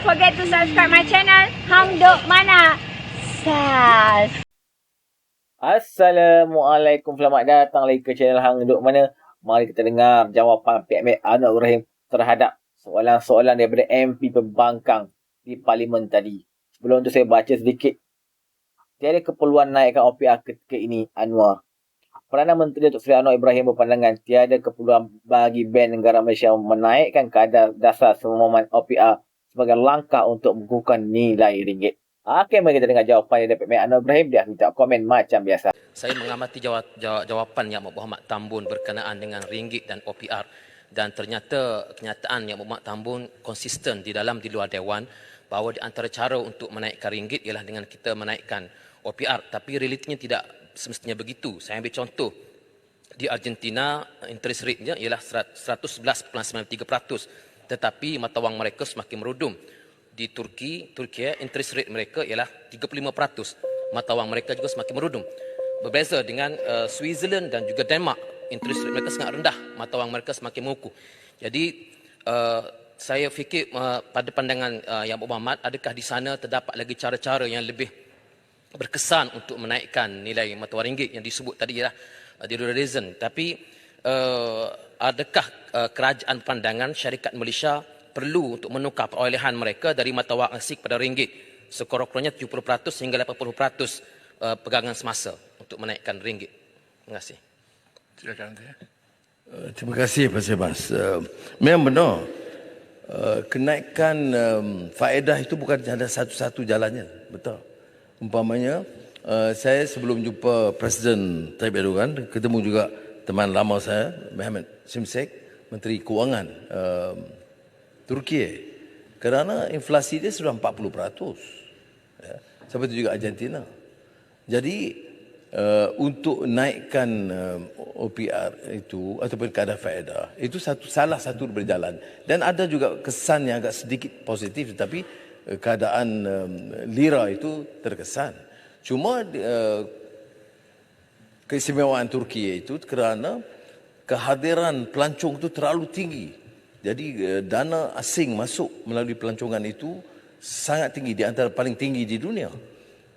forget to subscribe my channel Hang Duk Mana. Sas. Assalamualaikum, selamat datang lagi ke channel Hang Duk Mana. Mari kita dengar jawapan PMA Anwar Ibrahim terhadap soalan-soalan daripada MP Pembangkang di Parlimen tadi. Sebelum tu saya baca sedikit. Tiada keperluan naikkan OPR ketika ini, Anwar. Perdana Menteri Datuk Seri Anwar Ibrahim berpandangan tiada keperluan bagi Bank Negara Malaysia menaikkan kadar dasar semuman OPR sebagai langkah untuk mengukuhkan nilai ringgit. Okey, mari kita dengar jawapan dari PMA Anwar Ibrahim. Dia minta komen macam biasa. Saya mengamati jawapan Yang Muhammad Tambun berkenaan dengan ringgit dan OPR, dan ternyata kenyataan Yang Muhammad Tambun konsisten di luar Dewan bahawa di antara cara untuk menaikkan ringgit ialah dengan kita menaikkan OPR, tapi realitinya tidak semestinya begitu. Saya ambil contoh, di Argentina interest rate-nya ialah 111.93%, tetapi mata wang mereka semakin merudum. Di Turki interest rate mereka ialah 35%, mata wang mereka juga semakin merudum. Berbeza dengan Switzerland dan juga Denmark, interest rate mereka sangat rendah, mata wang mereka semakin mengukuh. Jadi saya fikir pada pandangan Yang Muhammad, adakah di sana terdapat lagi cara-cara yang lebih berkesan untuk menaikkan nilai mata wang ringgit yang disebut tadi ialah de-dollarization. Tapi adakah kerajaan pandangan syarikat Malaysia perlu untuk menukar perolehan mereka dari mata wang asing pada ringgit sekurang-kurangnya 70% hingga 80% pegangan semasa untuk menaikkan ringgit? Terima kasih. Silakan. Terima kasih Pak Sebas. Memang benar, kenaikan faedah itu bukan ada satu-satu jalannya. Betul. Umpamanya, saya sebelum jumpa Presiden Tayyip Erdogan, ketemu juga teman lama saya, Mehmet Şimşek, Menteri Kewangan Turki. Kerana inflasi dia sudah 40%. Ya. Seperti itu juga Argentina. Jadi, untuk naikkan OPR itu ataupun kadar faedah, itu salah satu berjalan. Dan ada juga kesan yang agak sedikit positif, tetapi keadaan lira itu terkesan. Cuma keistimewaan Turki itu kerana kehadiran pelancong itu terlalu tinggi. Jadi dana asing masuk melalui pelancongan itu sangat tinggi, di antara paling tinggi di dunia.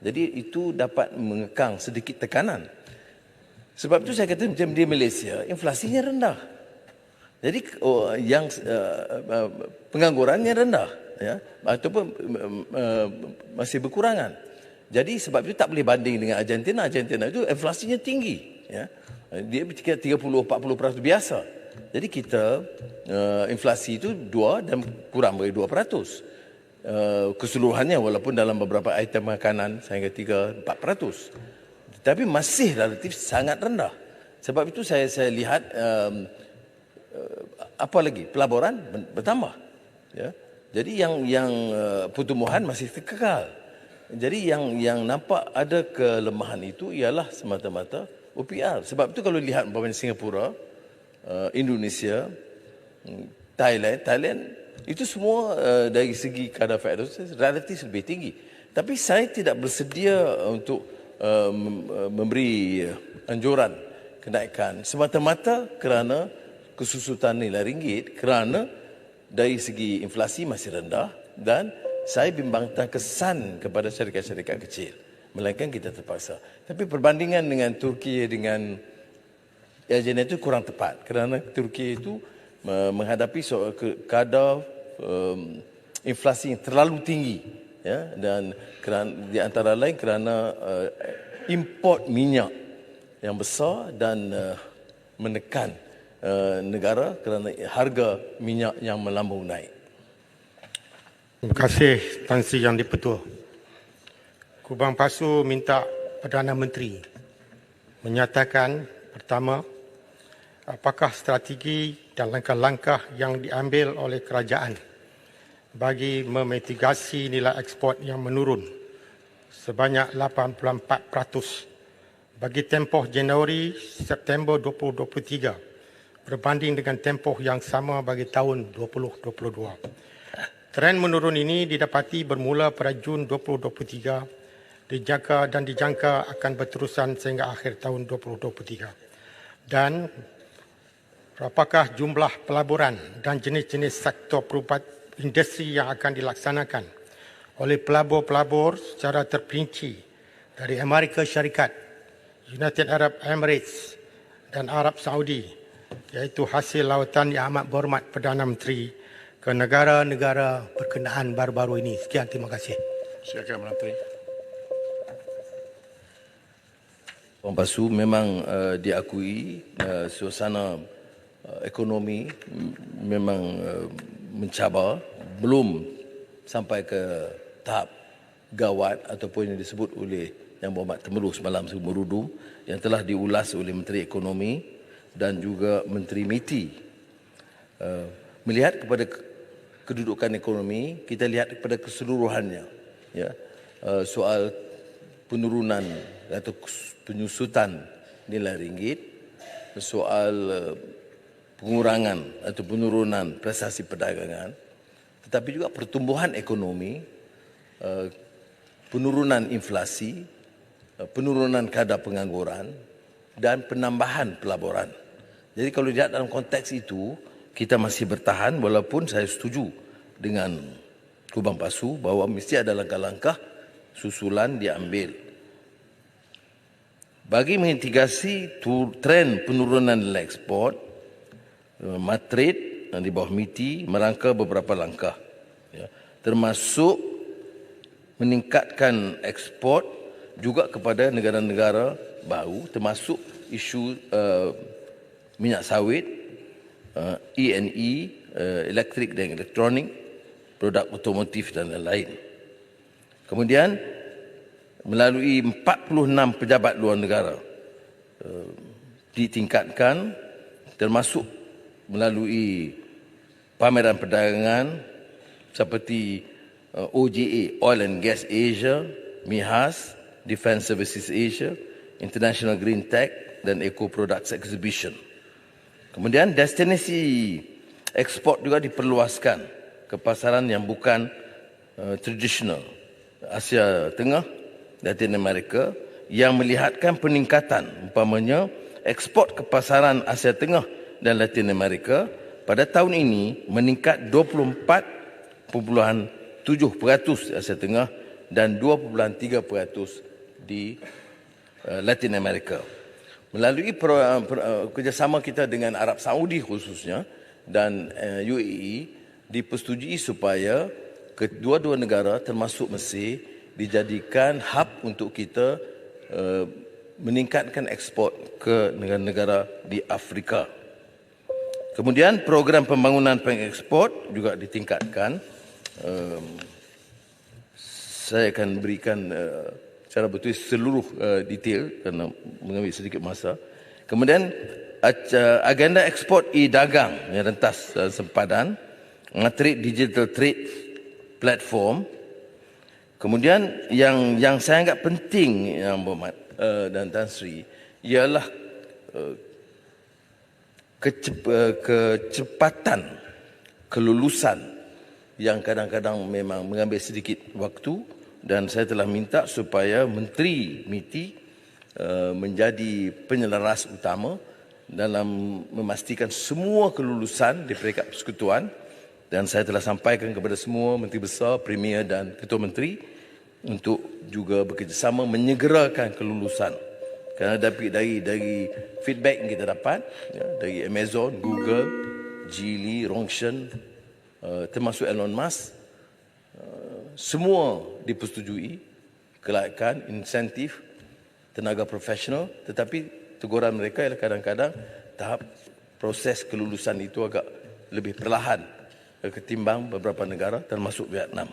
Jadi itu dapat mengekang sedikit tekanan. Sebab itu saya kata macam di Malaysia, inflasinya rendah. Jadi yang penganggurannya rendah, ya, ataupun masih berkurangan. Jadi sebab itu tak boleh banding dengan Argentina. Argentina itu inflasinya tinggi, ya. Dia 30-40% biasa. Jadi kita inflasi itu 2 dan kurang dari 2%. Keseluruhannya walaupun dalam beberapa item makanan sehingga 3-4%. Tapi masih relatif sangat rendah. Sebab itu saya lihat apa lagi, pelaburan bertambah, ya. Jadi yang pertumbuhan masih kekal. Jadi yang nampak ada kelemahan itu ialah semata-mata OPR. Sebab itu kalau lihat umpamanya Singapura, Indonesia, Thailand itu semua dari segi kadar faedah relatif lebih tinggi. Tapi saya tidak bersedia untuk memberi anjuran kenaikan semata-mata kerana kesusutan nilai ringgit, kerana dari segi inflasi masih rendah dan saya bimbangkan kesan kepada syarikat-syarikat kecil. Melainkan kita terpaksa. Tapi perbandingan dengan Turki dengan Argentina itu kurang tepat kerana Turki itu menghadapi soal kadar inflasi yang terlalu tinggi, ya, dan di antara lain kerana import minyak yang besar dan menekan negara kerana harga minyak yang melambung naik. Terima kasih Tan Sri Yang di-Pertua. Kubang Pasu minta Perdana Menteri menyatakan pertama, apakah strategi dan langkah-langkah yang diambil oleh kerajaan bagi memitigasi nilai ekspor yang menurun sebanyak 84% bagi tempoh Januari-September 2023 berbanding dengan tempoh yang sama bagi tahun 2022. Tren menurun ini didapati bermula pada Jun 2023 dijangka akan berterusan sehingga akhir tahun 2023. Dan apakah jumlah pelaburan dan jenis-jenis sektor industri yang akan dilaksanakan oleh pelabur-pelabur secara terperinci dari Amerika Syarikat, United Arab Emirates dan Arab Saudi, iaitu hasil lawatan Yang Amat Berhormat Perdana Menteri ke negara-negara berkenaan baru-baru ini. Sekian, terima kasih. Silakan Menteri. Orang Pasu memang diakui suasana ekonomi memang mencabar, belum sampai ke tahap gawat ataupun yang disebut oleh Yang Berhormat Temerloh semalam merudum yang telah diulas oleh Menteri Ekonomi dan juga Menteri MITI. Melihat kepada kedudukan ekonomi, kita lihat kepada keseluruhannya. Ya, soal penurunan atau penyusutan nilai ringgit, soal pengurangan atau penurunan prestasi perdagangan, tetapi juga pertumbuhan ekonomi, penurunan inflasi, penurunan kadar pengangguran dan penambahan pelaburan. Jadi kalau dilihat dalam konteks itu, kita masih bertahan walaupun saya setuju dengan Kubang Pasu bahawa mesti ada langkah-langkah susulan diambil. Bagi memitigasi tren penurunan nilai ekspor, Matrade di bawah MITI merangka beberapa langkah, ya, termasuk meningkatkan ekspor juga kepada negara-negara baru, termasuk isu minyak sawit, E&E, elektrik dan elektronik, produk otomotif dan lain-lain. Kemudian melalui 46 pejabat luar negara ditingkatkan, termasuk melalui pameran perdagangan seperti OGA, Oil and Gas Asia, MIHAS, Defence Services Asia, International Green Tech dan Eco Products Exhibition. Kemudian destinasi ekspor juga diperluaskan ke pasaran yang bukan tradisional, Asia Tengah, Latin Amerika, yang melihatkan peningkatan, umpamanya ekspor ke pasaran Asia Tengah dan Latin Amerika pada tahun ini meningkat 24.7% di Asia Tengah dan 2.3% di Latin Amerika. Melalui kerjasama kita dengan Arab Saudi khususnya dan UAE, dipersetujui supaya kedua-dua negara termasuk Mesir dijadikan hub untuk kita meningkatkan ekspor ke negara-negara di Afrika. Kemudian program pembangunan pengekspor juga ditingkatkan. Saya akan berikan secara betul seluruh detail kerana mengambil sedikit masa. Kemudian agenda ekspor e-dagang yang rentas sempadan, Matrade Digital Trade Platform. Kemudian yang saya anggap penting Yang Berhormat dan Tan Sri ialah kecepatan kelulusan yang kadang-kadang memang mengambil sedikit waktu, dan saya telah minta supaya Menteri MITI menjadi penyelaras utama dalam memastikan semua kelulusan di peringkat persekutuan, dan saya telah sampaikan kepada semua Menteri Besar, Premier dan Ketua Menteri untuk juga bekerjasama menyegerakan kelulusan. Kerana dari feedback yang kita dapat, ya, dari Amazon, Google, Geely, Rongsheng, termasuk Elon Musk, semua dipersetujui kelayakan, insentif, tenaga profesional, tetapi teguran mereka ialah kadang-kadang tahap proses kelulusan itu agak lebih perlahan ketimbang beberapa negara termasuk Vietnam.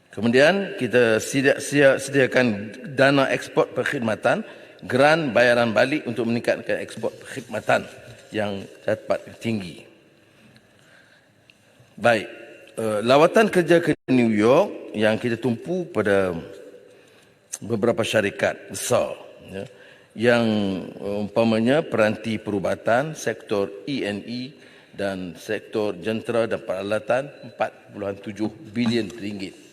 Kemudian kita sediakan dana ekspor perkhidmatan, geran bayaran balik untuk meningkatkan ekspor perkhidmatan yang dapat tinggi. Baik, lawatan kerja ke New York yang kita tumpu pada beberapa syarikat besar, ya, yang umpamanya peranti perubatan, sektor E&E dan sektor jentera dan peralatan 4.7 bilion ringgit.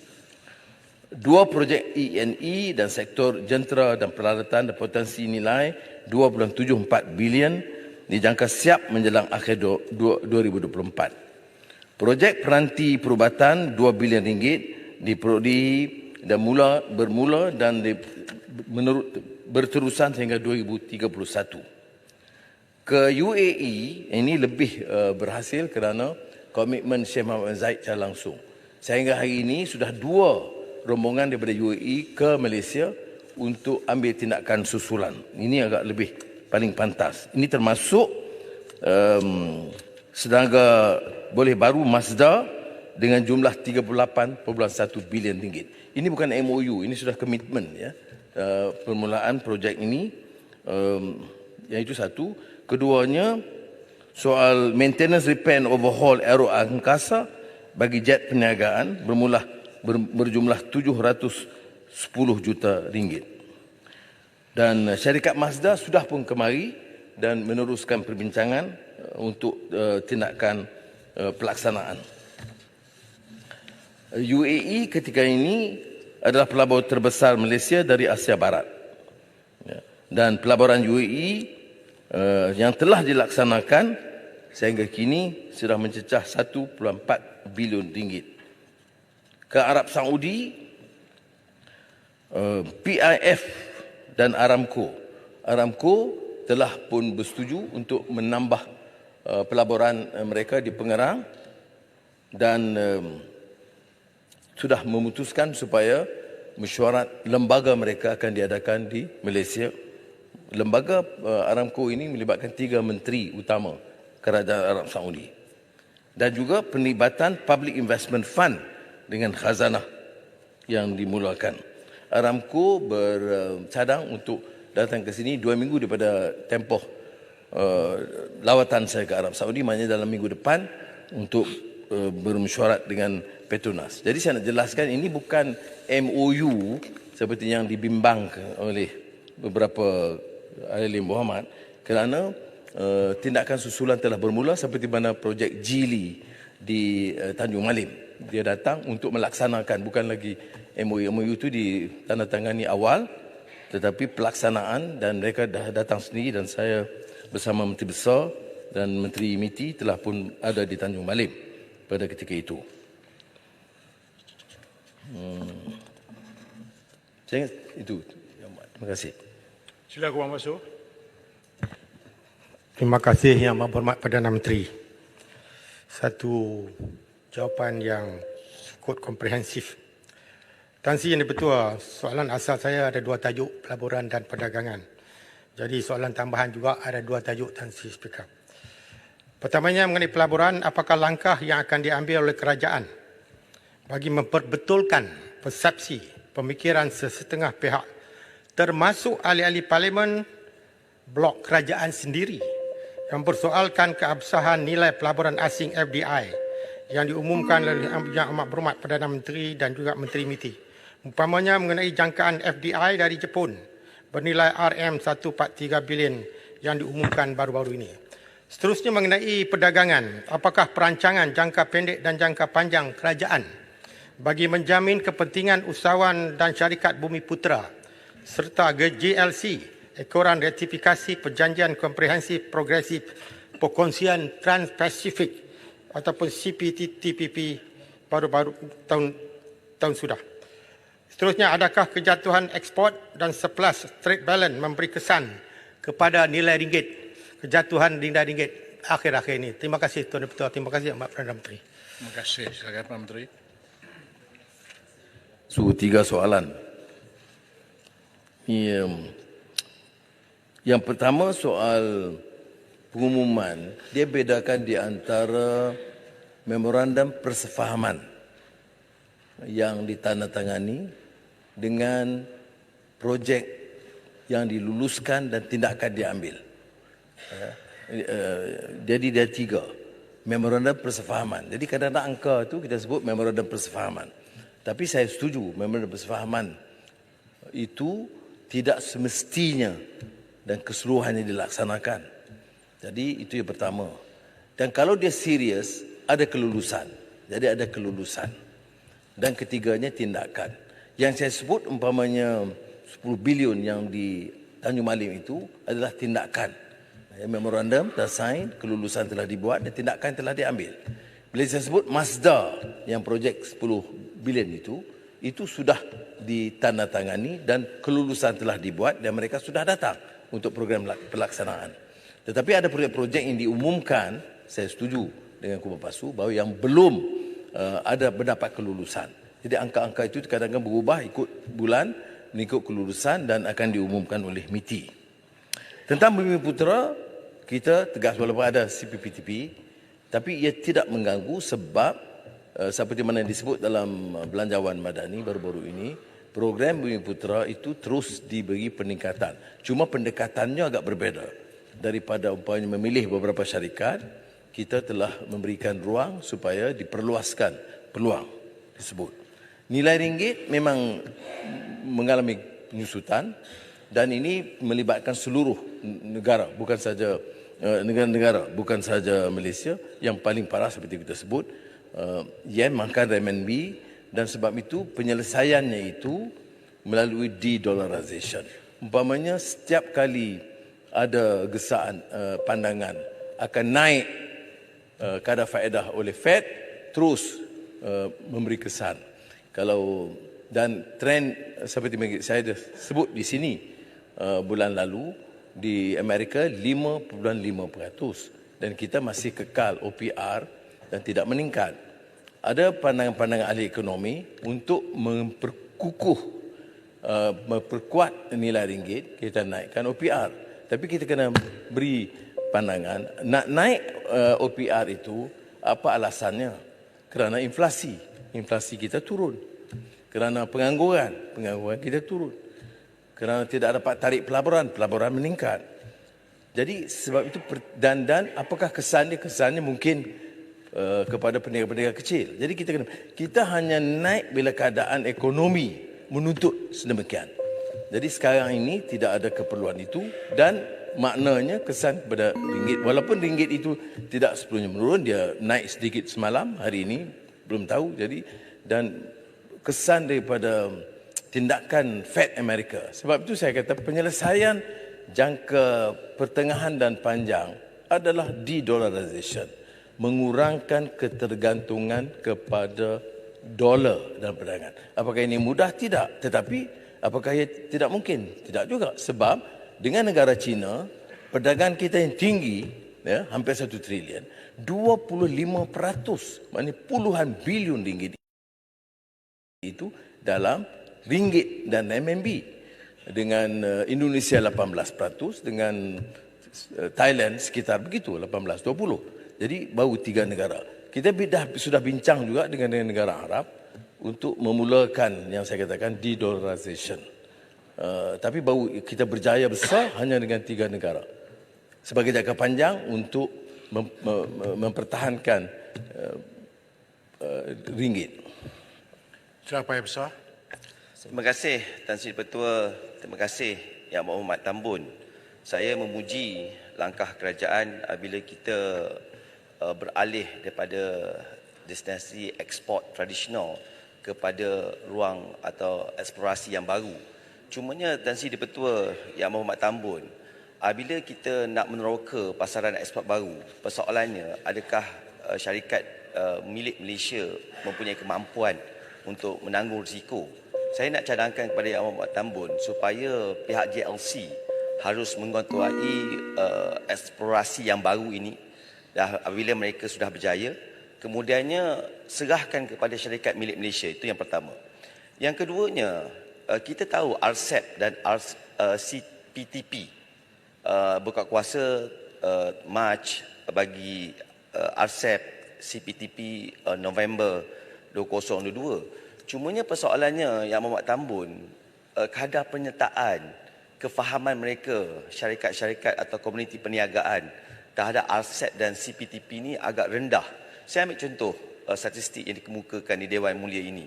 Dua projek E&E dan sektor jentera dan peralatan berpotensi nilai 2.74 bilion dijangka siap menjelang akhir 2024. Projek peranti perubatan RM2 bilion dan bermula dan berterusan sehingga 2031. Ke UAE ini lebih berhasil kerana komitmen Sheikh Mohammed Zaid secara langsung. Sehingga hari ini sudah 2 rombongan daripada UAE ke Malaysia untuk ambil tindakan susulan. Ini agak lebih paling pantas. Ini termasuk senaga boleh baru Mazda dengan jumlah RM38.1 bilion. Ini bukan MOU, ini sudah komitmen ya. Permulaan projek ini yang itu satu. Keduanya soal maintenance, repair and overhaul aero angkasa bagi jet perniagaan berjumlah RM710 juta. Dan syarikat Mazda sudah pun kemari dan meneruskan perbincangan untuk tindakan pelaksanaan. UAE ketika ini adalah pelabur terbesar Malaysia dari Asia Barat. Dan pelaburan UAE yang telah dilaksanakan sehingga kini sudah mencecah RM1.4 bilion. Ke Arab Saudi, PIF dan Aramco telah pun bersetuju untuk menambah pelaburan mereka di Pengerang dan sudah memutuskan supaya mesyuarat lembaga mereka akan diadakan di Malaysia. Lembaga Aramco ini melibatkan 3 menteri utama kerajaan Arab Saudi dan juga penlibatan Public Investment Fund dengan khazanah yang dimulakan. Aramco bercadang untuk datang ke sini 2 minggu daripada tempoh lawatan saya ke Arab Saudi, maknanya dalam minggu depan untuk bermesyuarat dengan Petronas. Jadi saya nak jelaskan ini bukan MOU seperti yang dibimbangkan oleh beberapa ahli Muhammad kerana tindakan susulan telah bermula seperti mana projek Geely di Tanjung Malim. Dia datang untuk melaksanakan, bukan lagi MOU. MOU itu ditandatangani awal tetapi pelaksanaan dan mereka dah datang sendiri dan saya bersama Menteri Besar dan Menteri MITI telah pun ada di Tanjung Malim pada ketika itu. Saya ingat itu. Terima kasih. Sila Puan Masuk. Terima kasih Yang Berhormat Perdana Menteri. Satu jawapan yang cukup komprehensif. Tan Sri Yang Dipertua, soalan asal saya ada 2 tajuk, pelaburan dan perdagangan. Jadi soalan tambahan juga ada 2 tajuk, Tan Sri Speaker. Pertamanya mengenai pelaburan, apakah langkah yang akan diambil oleh kerajaan bagi memperbetulkan persepsi pemikiran sesetengah pihak termasuk ahli-ahli parlimen blok kerajaan sendiri yang bersoalkan keabsahan nilai pelaburan asing FDI yang diumumkan oleh Yang Amat Berhormat Perdana Menteri dan juga Menteri MITI. Umpamanya mengenai jangkaan FDI dari Jepun bernilai RM143 bilion yang diumumkan baru-baru ini. Seterusnya mengenai perdagangan, apakah perancangan jangka pendek dan jangka panjang kerajaan bagi menjamin kepentingan usahawan dan syarikat Bumi Putera serta GLC, ekoran ratifikasi perjanjian komprehensif progresif perkongsian Trans-Pasifik ataupun CPTPP baru-baru tahun sudah. Seterusnya, adakah kejatuhan ekspor dan surplus trade balance memberi kesan kepada nilai ringgit, kejatuhan nilai ringgit akhir-akhir ini? Terima kasih Tuan Ketua, terima kasih Pak Perdana Menteri. Terima kasih. Silakan Pak Menteri. 3 soalan. Yang pertama soal pengumuman, dia bedakan di antara memorandum persefahaman yang ditandatangani dengan projek yang diluluskan dan tindakan diambil. Jadi dia 3 memorandum persefahaman. Jadi kadang-kadang angka itu kita sebut memorandum persefahaman. Tapi saya setuju memorandum persefahaman itu tidak semestinya dan keseluruhannya dilaksanakan. Jadi itu yang pertama. Dan kalau dia serius, ada kelulusan. Jadi ada kelulusan. Dan ketiganya tindakan. Yang saya sebut umpamanya 10 bilion yang di Tanjung Malim itu adalah tindakan. Memorandum telah sign, kelulusan telah dibuat dan tindakan telah diambil. Bila saya sebut Mazda yang projek 10 bilion itu sudah ditandatangani dan kelulusan telah dibuat dan mereka sudah datang untuk program pelaksanaan. Tetapi ada projek-projek yang diumumkan, saya setuju dengan Kubu Pasu, bahawa yang belum ada mendapat kelulusan. Jadi angka-angka itu kadang-kadang berubah ikut bulan, mengikut kelulusan dan akan diumumkan oleh MITI. Tentang Bumi Putera, kita tegas walaupun ada CPTP, tapi ia tidak mengganggu sebab seperti mana disebut dalam Belanjawan Madani baru-baru ini, program Bumi Putera itu terus diberi peningkatan. Cuma pendekatannya agak berbeza. Daripada umpamanya memilih beberapa syarikat, kita telah memberikan ruang supaya diperluaskan peluang tersebut. Nilai ringgit memang mengalami penyusutan dan ini melibatkan seluruh negara, bukan saja negara-negara, bukan saja Malaysia. Yang paling parah seperti kita sebut, yen makan renminbi, dan sebab itu penyelesaiannya itu melalui de-dollarization. Umpamanya setiap kali ada gesaan pandangan akan naik kadar faedah oleh Fed, terus memberi kesan. Dan trend seperti saya sebut di sini bulan lalu di Amerika 5.5% dan kita masih kekal OPR dan tidak meningkat. Ada pandangan-pandangan ahli ekonomi untuk memperkuat nilai ringgit, kita naikkan OPR. Tapi kita kena beri pandangan, nak naik OPR itu apa alasannya? Kerana inflasi kita turun. Kerana pengangguran kita turun. Kerana tidak dapat tarik pelaburan meningkat. Jadi sebab itu dan apakah kesannya? Kesannya mungkin kepada peniaga-peniaga kecil. Jadi kita hanya naik bila keadaan ekonomi menuntut sedemikian. Jadi sekarang ini tidak ada keperluan itu dan maknanya kesan kepada ringgit. Walaupun ringgit itu tidak sepuluhnya menurun, dia naik sedikit semalam, hari ini belum tahu. Jadi dan kesan daripada tindakan Fed Amerika. Sebab itu saya kata penyelesaian jangka pertengahan dan panjang adalah de-dollarization. Mengurangkan ketergantungan kepada dolar dalam perdagangan. Apakah ini mudah? Tidak. Tetapi apakah ia tidak mungkin? Tidak juga. Sebab dengan negara China, perdagangan kita yang tinggi, ya, hampir 1 trilion, 25%, maknanya puluhan bilion ringgit itu dalam ringgit dan RMB. Dengan Indonesia 18%, dengan Thailand sekitar begitu, 18-20%. Jadi baru 3 negara. Kita sudah bincang juga dengan negara Arab untuk memulakan yang saya katakan de-dollarization. Tapi baru kita berjaya besar hanya dengan 3 negara. Sebagai jangka panjang untuk mempertahankan ringgit. Siapa yang besar? Terima kasih Tan Sri Ketua, terima kasih Yang Berhormat Tambun. Saya memuji langkah kerajaan apabila kita beralih daripada destinasi ekspor tradisional kepada ruang atau eksplorasi yang baru. Cumanya Tan Sri Ketua Yang Berhormat Tambun, apabila kita nak meneroka pasaran ekspor baru, persoalannya adakah syarikat milik Malaysia mempunyai kemampuan untuk menanggung risiko? Saya nak cadangkan kepada Yang Berhormat Tambun supaya pihak JLC harus mengontroli eksplorasi yang baru ini. Dah apabila mereka sudah berjaya, kemudiannya serahkan kepada syarikat milik Malaysia. Itu yang pertama. Yang keduanya, kita tahu RCEP dan CPTP berkuat kuasa Mac bagi RCEP CPTP November 2022. Cumanya persoalannya Yang Berhormat Tambun, kadar penyertaan kefahaman mereka, syarikat-syarikat atau komuniti perniagaan terhadap RCEP dan CPTP ini agak rendah. Saya ambil contoh statistik yang dikemukakan di Dewan Mulia ini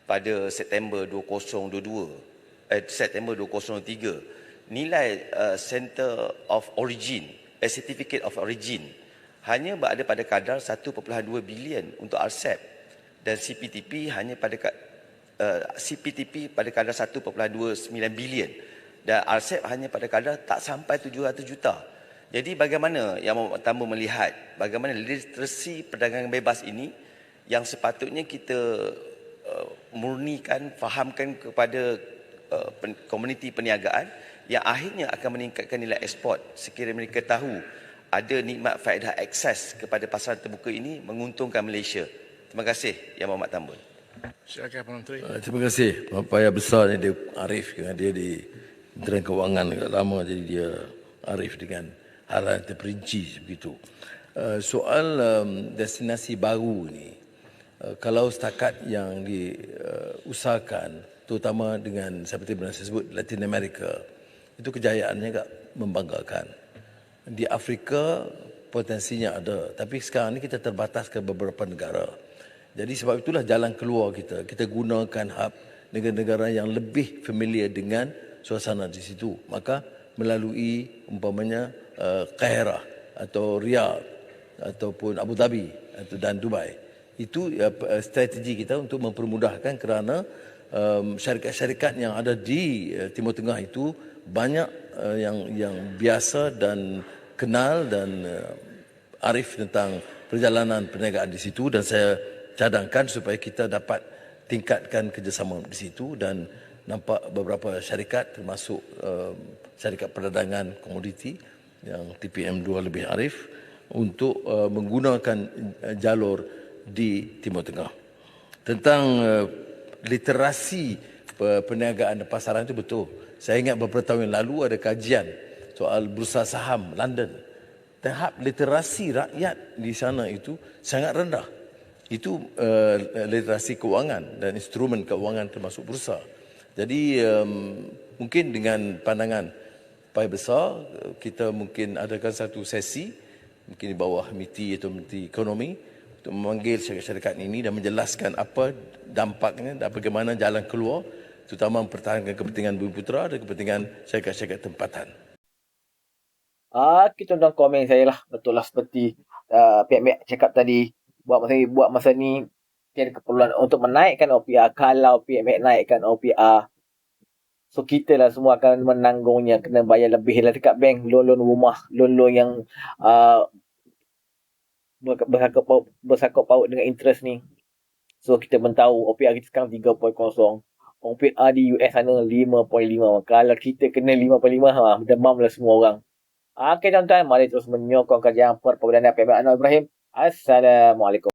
pada September 2023. Nilai Center of Origin, Certificate of Origin hanya berada pada kadar 1.2 bilion untuk RCEP dan CPTP hanya pada CPTP pada kadar 1.29 bilion dan RCEP hanya pada kadar tak sampai 700 juta. Jadi bagaimana Yang Berhormat Tambun melihat bagaimana literasi perdagangan bebas ini yang sepatutnya kita murnikan, fahamkan kepada komuniti perniagaan yang akhirnya akan meningkatkan nilai ekspor sekiranya mereka tahu ada nikmat faedah akses kepada pasaran terbuka ini menguntungkan Malaysia. Terima kasih Yang Berhormat Tambun. Silakan Perdana Menteri. Terima kasih. Payah besar ni dia arif dengan dia di Kementerian Kewangan agak lama, jadi dia arif dengan hal yang terperinci begitu. Soal destinasi baru ni, kalau setakat yang diusahakan, terutama dengan seperti yang saya sebut Latin America, itu kejayaannya agak membanggakan. Di Afrika potensinya ada, tapi sekarang ni kita terbatas ke beberapa negara. Jadi sebab itulah jalan keluar kita. Kita gunakan hub negara-negara yang lebih familiar dengan suasana di situ. Maka melalui umpamanya Kahirah atau Riyadh ataupun Abu Dhabi dan Dubai. Itu strategi kita untuk mempermudahkan kerana syarikat-syarikat yang ada di Timur Tengah itu banyak yang biasa dan kenal dan arif tentang perjalanan perniagaan di situ, dan saya cadangkan supaya kita dapat tingkatkan kerjasama di situ, dan nampak beberapa syarikat termasuk syarikat perdagangan komoditi yang TPM2 lebih arif untuk menggunakan jalur di Timur Tengah. Tentang literasi perniagaan dan pasaran itu betul. Saya ingat beberapa tahun yang lalu ada kajian soal bursa saham London. Tahap literasi rakyat di sana itu sangat rendah. Itu literasi keuangan dan instrumen keuangan termasuk bursa. Jadi mungkin dengan pandangan payah besar, kita mungkin adakan satu sesi, mungkin di bawah MITI atau MITI Ekonomi, untuk memanggil syarikat-syarikat ini dan menjelaskan apa dampaknya dan bagaimana jalan keluar, terutama mempertahankan kepentingan Bumiputera dan kepentingan syarikat-syarikat tempatan. Kita tentang komen saya lah. Betul lah seperti pihak-pihak cakap tadi. Buat masa ni tiada keperluan untuk menaikkan OPR. Kalau pihak-pihak naikkan OPR, so kita lah semua akan menanggungnya, kena bayar lebih lah dekat bank, loan rumah, loan yang bersangkut paut dengan interest ni. So kita pun tahu OPR kita sekarang 3.0, OPR di US sana 5.5. Kalau kita kena 5.5, demam lah semua orang. Okey tuan-tuan, mari terus menyokong kajian Perperdana PMK Anwar Ibrahim. Assalamualaikum.